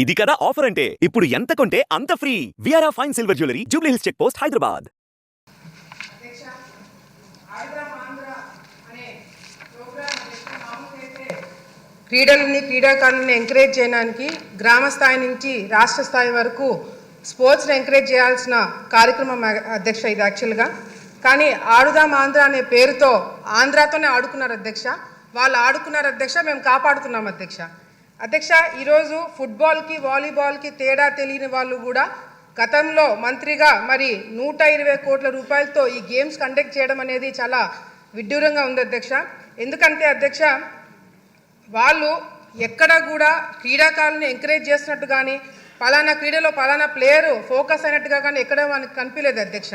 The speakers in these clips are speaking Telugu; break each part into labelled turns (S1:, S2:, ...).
S1: ఇది కదా ఆఫర్ అంటే ఇప్పుడు ఎంత కొంటే అంత free. VRA fine silver jewellery, Jubilee Hills check post, Hyderabad.
S2: క్రీడాకారులను ఎంకరేజ్ చేయడానికి గ్రామ స్థాయి నుంచి రాష్ట్ర స్థాయి వరకు స్పోర్ట్స్ని ఎంకరేజ్ చేయాల్సిన కార్యక్రమం అధ్యక్ష ఇది యాక్చువల్గా. కానీ ఆడుదాం ఆంధ్ర అనే పేరుతో ఆంధ్రాతోనే ఆడుకున్నారు అధ్యక్ష. వాళ్ళు ఆడుకున్నారు అధ్యక్ష, మేము కాపాడుతున్నాం అధ్యక్ష. అధ్యక్ష, ఈరోజు ఫుట్బాల్కి వాలీబాల్కి తేడా తెలియని వాళ్ళు కూడా గతంలో మంత్రిగా మరి 120 కోట్ల రూపాయలతో ఈ గేమ్స్ కండక్ట్ చేయడం అనేది చాలా విడ్డూరంగా ఉంది అధ్యక్ష. ఎందుకంటే అధ్యక్ష, వాళ్ళు ఎక్కడ కూడా క్రీడాకారులను ఎంకరేజ్ చేస్తున్నట్టు కానీ పలానా క్రీడలో పలానా ప్లేయరు ఫోకస్ అయినట్టుగా కానీ ఎక్కడ మనకు కనిపించలేదు అధ్యక్ష.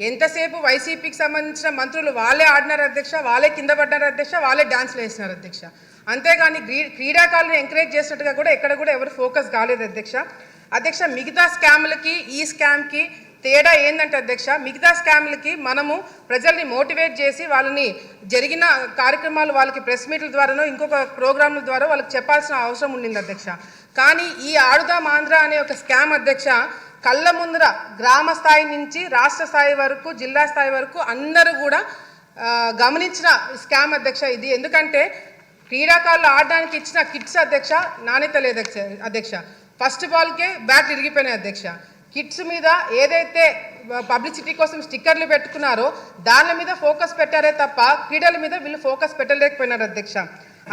S2: ఎంతసేపు వైసీపీకి సంబంధించిన మంత్రులు వాళ్ళే ఆడినారు అధ్యక్ష, వాళ్ళే కింద పడ్డారు అధ్యక్ష, వాళ్ళే డాన్స్లు వేసినారు అధ్యక్ష. అంతేగాని క్రీడాకారులను ఎంకరేజ్ చేసినట్టుగా కూడా ఎక్కడ కూడా ఎవరు ఫోకస్ కాలేదు అధ్యక్ష. అధ్యక్ష, మిగతా స్కామ్లకి ఈ స్కామ్కి తేడా ఏంటంటే అధ్యక్ష, మిగతా స్కామ్లకి మనము ప్రజల్ని మోటివేట్ చేసి వాళ్ళని జరిగిన కార్యక్రమాలు వాళ్ళకి ప్రెస్ మీట్ల ద్వారానో ఇంకొక ప్రోగ్రాంల ద్వారా వాళ్ళకి చెప్పాల్సిన అవసరం ఉండింది అధ్యక్ష. కానీ ఈ ఆడుదాం ఆంధ్ర అనే ఒక స్కామ్ అధ్యక్ష కళ్ళ ముందర గ్రామ స్థాయి నుంచి రాష్ట్ర స్థాయి వరకు జిల్లా స్థాయి వరకు అందరూ కూడా గమనించిన స్కామ్ అధ్యక్ష ఇది. ఎందుకంటే క్రీడాకారులు ఆడడానికి ఇచ్చిన కిట్స్ అధ్యక్ష నాణ్యత లేదు అధ్యక్ష. ఫస్ట్ బాల్కే బ్యాట్ ఇరిగిపోయినాయి అధ్యక్ష. కిట్స్ మీద ఏదైతే పబ్లిసిటీ కోసం స్టిక్కర్లు పెట్టుకున్నారో దాని మీద ఫోకస్ పెట్టారే తప్ప క్రీడల మీద వీళ్ళు ఫోకస్ పెట్టలేకపోయినారు అధ్యక్ష.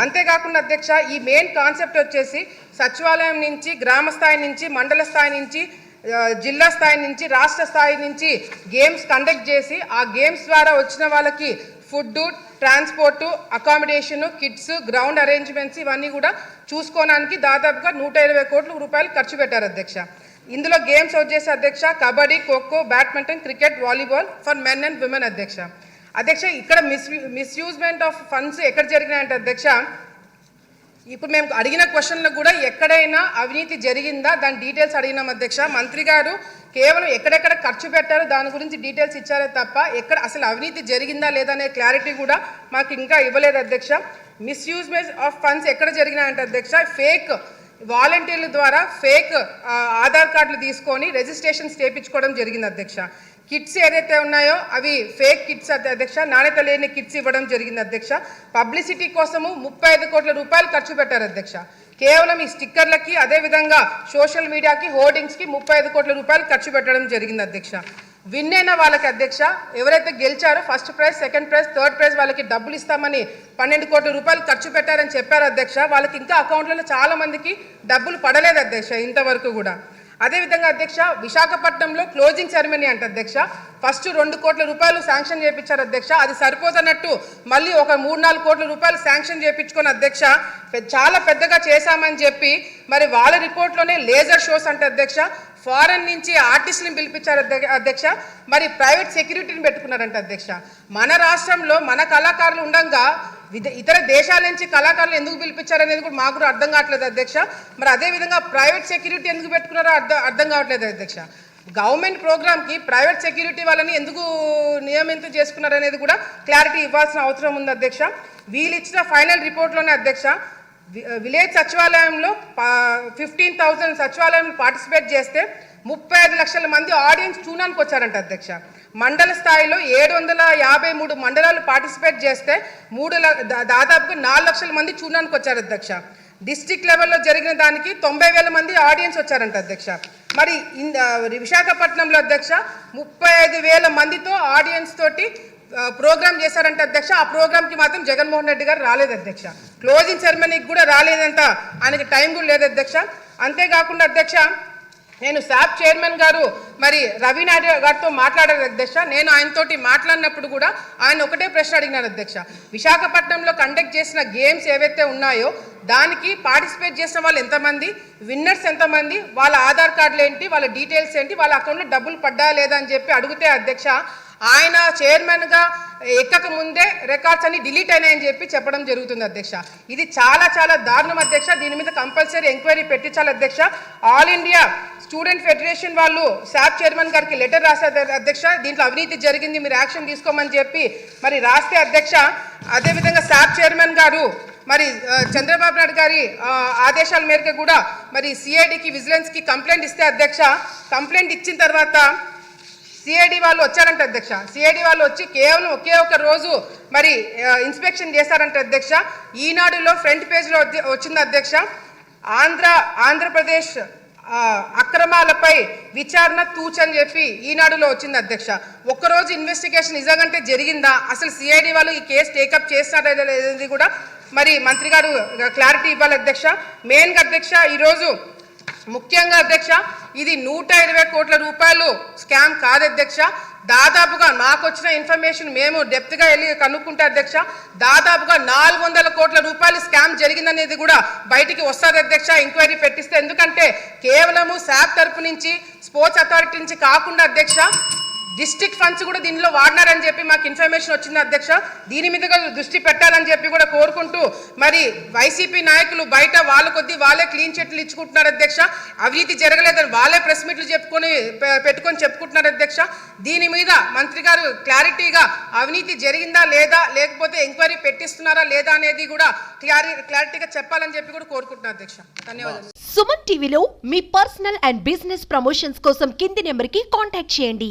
S2: అంతేకాకుండా అధ్యక్ష, ఈ మెయిన్ కాన్సెప్ట్ వచ్చేసి సచివాలయం నుంచి గ్రామ స్థాయి నుంచి మండల స్థాయి నుంచి జిల్లా స్థాయి నుంచి రాష్ట్ర స్థాయి నుంచి గేమ్స్ కండక్ట్ చేసి ఆ గేమ్స్ ద్వారా వచ్చిన వాళ్ళకి food, transport, accommodation, kits, ground arrangements ఇవన్నీ కూడా చూసుకోవడానికి దాదాపుగా 120 కోట్ల రూపాయలు ఖర్చు పెట్టారు అధ్యక్ష. ఇందులో గేమ్స్ వచ్చేసి అధ్యక్ష kabaddi, kho kho, badminton, cricket, volleyball for men and women అధ్యక్ష. అధ్యక్ష, ఇక్కడ మిస్యూజ్మెంట్ ఆఫ్ ఫండ్స్ ఎక్కడ జరిగినాయంటే అధ్యక్ష, ఇప్పుడు మేము అడిగిన క్వశ్చన్లకు కూడా ఎక్కడైనా అవినీతి జరిగిందా దాని డీటెయిల్స్ అడిగినాం అధ్యక్ష. మంత్రి గారు కేవలం ఎక్కడెక్కడ ఖర్చు పెట్టారో దాని గురించి డీటెయిల్స్ ఇచ్చారే తప్ప ఎక్కడ అసలు అవినీతి జరిగిందా లేదనే క్లారిటీ కూడా మాకు ఇంకా ఇవ్వలేదు అధ్యక్ష. మిస్యూజ్మెంట్ ఆఫ్ ఫండ్స్ ఎక్కడ జరిగినాయంటే అధ్యక్ష, ఫేక్ వాలంటీర్ల ద్వారా ఫేక్ ఆధార్ కార్డులు తీసుకొని రిజిస్ట్రేషన్స్ చేయించుకోవడం జరిగింది అధ్యక్ష. కిట్స్ ఏదైతే ఉన్నాయో అవి ఫేక్ కిట్స్ అధ్యక్ష, నాణ్యత లేని కిట్స్ ఇవ్వడం జరిగింది అధ్యక్ష. పబ్లిసిటీ కోసము 35 కోట్ల రూపాయలు ఖర్చు పెట్టారు అధ్యక్ష. కేవలం ఈ స్టిక్కర్లకి అదేవిధంగా సోషల్ మీడియాకి హోర్డింగ్స్కి 35 కోట్ల రూపాయలు ఖర్చు పెట్టడం జరిగింది అధ్యక్ష. విన్ అయిన వాళ్ళకి అధ్యక్ష, ఎవరైతే గెలిచారో first prize, second prize, third prize వాళ్ళకి డబ్బులు ఇస్తామని 12 కోట్ల రూపాయలు ఖర్చు పెట్టారని చెప్పారు అధ్యక్ష. వాళ్ళకి ఇంకా అకౌంట్లలో చాలా మందికి డబ్బులు పడలేదు అధ్యక్ష ఇంతవరకు కూడా. అదేవిధంగా అధ్యక్ష, విశాఖపట్నంలో క్లోజింగ్ సెరమనీ అంటే అధ్యక్ష ఫస్ట్ 2 కోట్ల రూపాయలు శాంక్షన్ చేయించారు అధ్యక్ష. అది సరిపోతున్నట్టు మళ్ళీ ఒక 3-4 కోట్ల రూపాయలు శాంక్షన్ చేయించుకొని అధ్యక్ష చాలా పెద్దగా చేశామని చెప్పి మరి వాళ్ళ రిపోర్ట్లోనే లేజర్ షోస్ అంటే అధ్యక్ష ఫారెన్ నుంచి ఆర్టిస్టులను పిలిపించారు అధ్యక్ష. మరి ప్రైవేట్ సెక్యూరిటీని పెట్టుకున్నారంట అధ్యక్ష. మన రాష్ట్రంలో మన కళాకారులు ఉండగా ఇతర దేశాల నుంచి కళాకారులు ఎందుకు పిలిపించారనేది కూడా మాకు కూడా అర్థం కావట్లేదు అధ్యక్ష. మరి అదేవిధంగా ప్రైవేట్ సెక్యూరిటీ ఎందుకు పెట్టుకున్నారో అర్థం కావట్లేదు అధ్యక్ష. గవర్నమెంట్ ప్రోగ్రామ్కి ప్రైవేట్ సెక్యూరిటీ వాళ్ళని ఎందుకు నియమితం చేసుకున్నారు అనేది కూడా క్లారిటీ ఇవ్వాల్సిన అవసరం ఉంది అధ్యక్ష. వీళ్ళు ఇచ్చిన ఫైనల్ రిపోర్ట్లోనే అధ్యక్ష విలేజ్ సచివాలయంలో 15,000 సచివాలయం పార్టిసిపేట్ చేస్తే 35 లక్షల మంది ఆడియన్స్ చూడడానికి వచ్చారంట అధ్యక్ష. మండల స్థాయిలో 753 మండలాలు పార్టిసిపేట్ చేస్తే దాదాపుగా 4 లక్షల మంది చూడడానికి వచ్చారు అధ్యక్ష. డిస్ట్రిక్ట్ లెవెల్లో జరిగిన దానికి 90,000 మంది ఆడియన్స్ వచ్చారంట అధ్యక్ష. మరి విశాఖపట్నంలో అధ్యక్ష 35,000 మందితో ఆడియన్స్ తోటి ప్రోగ్రామ్ చేశారంట అధ్యక్ష. ఆ ప్రోగ్రామ్కి మాత్రం జగన్మోహన్ రెడ్డి గారు రాలేదు అధ్యక్ష. క్లోజింగ్ సెరమనీకి కూడా రాలేదంట, ఆయనకి టైం కూడా లేదు అధ్యక్ష. అంతేకాకుండా అధ్యక్ష, నేను శాప్ చైర్మన్ గారు మరి రవి నాయుడు గారితో మాట్లాడారు అధ్యక్ష. నేను ఆయనతోటి మాట్లాడినప్పుడు కూడా ఆయన ఒకటే ప్రశ్న అడిగినాను అధ్యక్ష, విశాఖపట్నంలో కండక్ట్ చేసిన గేమ్స్ ఏవైతే ఉన్నాయో దానికి పార్టిసిపేట్ చేసిన వాళ్ళు ఎంతమంది, విన్నర్స్ ఎంతమంది, వాళ్ళ ఆధార్ కార్డులు ఏంటి, వాళ్ళ డీటెయిల్స్ ఏంటి, వాళ్ళ అకౌంట్లో డబ్బులు పడ్డా లేదా అని చెప్పి అడిగితే అధ్యక్ష ఆయన చైర్మన్గా ఎక్కక ముందే రికార్డ్స్ అన్ని డిలీట్ అయినాయని చెప్పి చెప్పడం జరుగుతుంది అధ్యక్ష. ఇది చాలా చాలా దారుణం అధ్యక్ష. దీని మీద కంపల్సరీ ఎంక్వైరీ పెట్టించాలి అధ్యక్ష. ఆల్ ఇండియా స్టూడెంట్ ఫెడరేషన్ వాళ్ళు శాప్ చైర్మన్ గారికి లెటర్ రాశారు అధ్యక్ష, దీంట్లో అవినీతి జరిగింది, మీరు యాక్షన్ తీసుకోమని చెప్పి మరి రాస్తే అధ్యక్ష. అదేవిధంగా శాప్ చైర్మన్ గారు మరి చంద్రబాబు నాయుడు గారి ఆదేశాల మేరకు కూడా మరి సిఐడికి విజిలెన్స్కి కంప్లైంట్ ఇస్తే అధ్యక్ష, కంప్లైంట్ ఇచ్చిన తర్వాత సిఐడి వాళ్ళు వచ్చారంట అధ్యక్ష. సిఐడి వాళ్ళు వచ్చి కేవలం ఒకే ఒక రోజు మరి ఇన్స్పెక్షన్ చేశారంట అధ్యక్ష. ఈనాడులో ఫ్రంట్ పేజ్లో వచ్చింది అధ్యక్ష, ఆంధ్రప్రదేశ్ అక్రమాలపై విచారణ తూచని చెప్పి ఈనాడులో వచ్చింది అధ్యక్ష. ఒక్కరోజు ఇన్వెస్టిగేషన్ నిజంగా జరిగిందా, అసలు సిఐడి వాళ్ళు ఈ కేసు టేకప్ చేస్తారా లేదని కూడా మరి మంత్రి గారు క్లారిటీ ఇవ్వాలి అధ్యక్ష. మెయిన్గా అధ్యక్ష ఈరోజు ముఖ్యంగా అధ్యక్ష, ఇది 120 కోట్ల రూపాయలు స్కామ్ కాదు అధ్యక్ష. దాదాపుగా మాకు వచ్చిన ఇన్ఫర్మేషన్ మేము డెప్త్గా వెళ్ళి కనుక్కుంటే అధ్యక్ష, దాదాపుగా 400 కోట్ల రూపాయలు స్కామ్ జరిగిందనేది కూడా బయటికి వస్తుంది అధ్యక్ష, ఎంక్వైరీ పెట్టిస్తే. ఎందుకంటే కేవలము శాప్ తరపు నుంచి, స్పోర్ట్స్ అథారిటీ నుంచి కాకుండా అధ్యక్ష, డిస్ట్రిక్ట్ ఫండ్స్ కూడా దీనిలో వాడినారని చెప్పి మాకు ఇన్ఫర్మేషన్ వచ్చింది అధ్యక్ష. దీని మీద దృష్టి పెట్టాలని చెప్పి కూడా కోరుకుంటూ, మరి వైసీపీ నాయకులు బయట వాళ్ళ కొద్దీ వాళ్ళే క్లీన్ చిట్లు ఇచ్చుకుంటున్నారు అధ్యక్ష. అవినీతి జరగలేదని వాళ్ళే ప్రెస్ మీట్లు పెట్టుకొని చెప్పుకుంటున్నారు అధ్యక్ష. దీని మీద మంత్రి గారు క్లారిటీగా అవినీతి జరిగిందా లేదా, లేకపోతే ఎంక్వైరీ పెట్టిస్తున్నారా లేదా అనేది కూడా క్లారిటీగా చెప్పాలని చెప్పి కూడా కోరుకుంటున్నారు అధ్యక్ష. ధన్యవాదాలు.
S3: సుమన్ టీవీలో మీ పర్సనల్ అండ్ బిజినెస్ ప్రమోషన్స్ కోసం కింది నెంబర్కి కాంటాక్ట్ చేయండి.